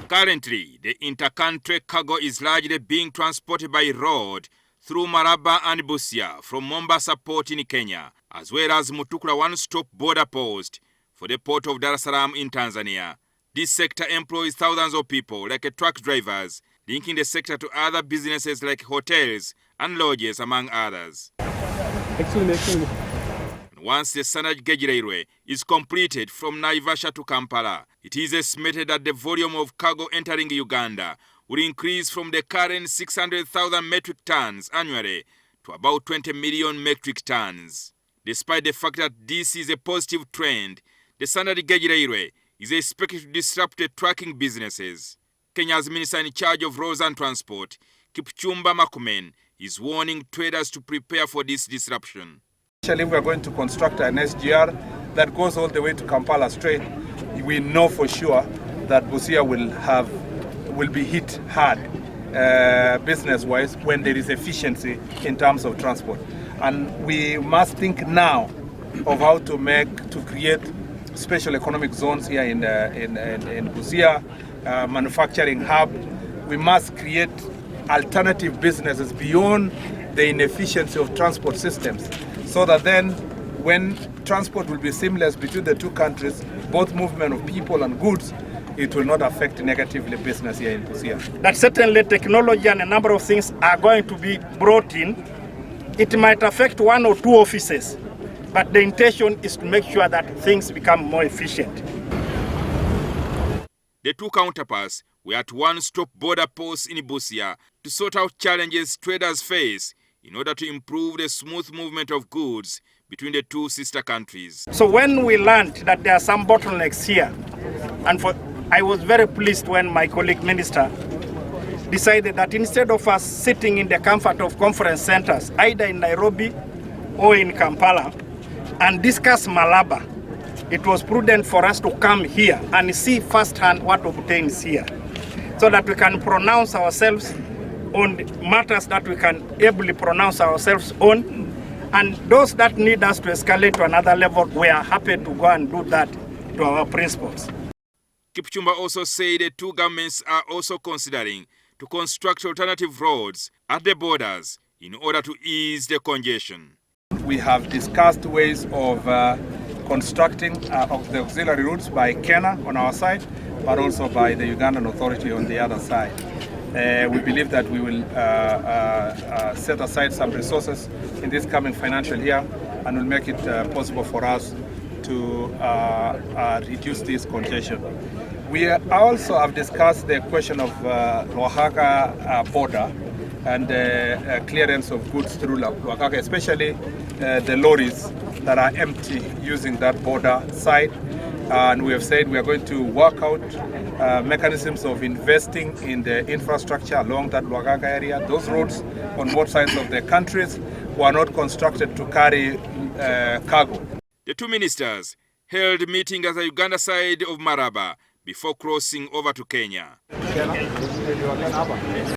Currently, the inter-country cargo is largely being transported by road through Malaba and Busia from Mombasa port in Kenya, as well as Mutukula one-stop border post for the port of Dar es Salaam in Tanzania. This sector employs thousands of people like truck drivers, linking the sector to other businesses like hotels and lodges, among others. Excellent. Once the standard gauge railway is completed from Naivasha to Kampala, it is estimated that the volume of cargo entering Uganda will increase from the current 600,000 metric tons annually to about 20 million metric tons. Despite the fact that this is a positive trend, the standard gauge railway is expected to disrupt the trucking businesses. Kenya's Minister in charge of roads and transport, Kipchumba Murkomen, is warning traders to prepare for this disruption. Actually, we are going to construct an SGR that goes all the way to Kampala straight. We know for sure that Busia will be hit hard business-wise when there is efficiency in terms of transport. And we must think now of how to create special economic zones here in Busia, manufacturing hub. We must create alternative businesses beyond the inefficiency of transport systems, so that then when transport will be seamless between the two countries, both movement of people and goods, it will not affect negatively business here in Busia. That certainly technology and a number of things are going to be brought in. It might affect one or two offices, but the intention is to make sure that things become more efficient. The two counterparts were at one-stop border posts in Busia to sort out challenges traders face in order to improve the smooth movement of goods between the two sister countries. So when we learned that there are some bottlenecks here, and I was very pleased when my colleague minister decided that instead of us sitting in the comfort of conference centers, either in Nairobi or in Kampala, and discuss Malaba, it was prudent for us to come here and see firsthand what obtains here, so that we can pronounce ourselves on matters that we can ably pronounce ourselves on, and those that need us to escalate to another level, we are happy to go and do that to our principals. Kipchumba also said the two governments are also considering to construct alternative roads at the borders in order to ease the congestion. We have discussed ways of constructing of the auxiliary routes by Kenya on our side, but also by the Ugandan authority on the other side. We believe that we will set aside some resources in this coming financial year and will make it possible for us to reduce this congestion. We also have discussed the question of Oaxaca border and clearance of goods through Oaxaca, especially the lorries that are empty using that border side. And we have said we are going to work out mechanisms of investing in the infrastructure along that Oaxaca area. Those roads on both sides of the countries were not constructed to carry cargo. The two ministers held meetings at the Uganda side of Malaba before crossing over to Kenya.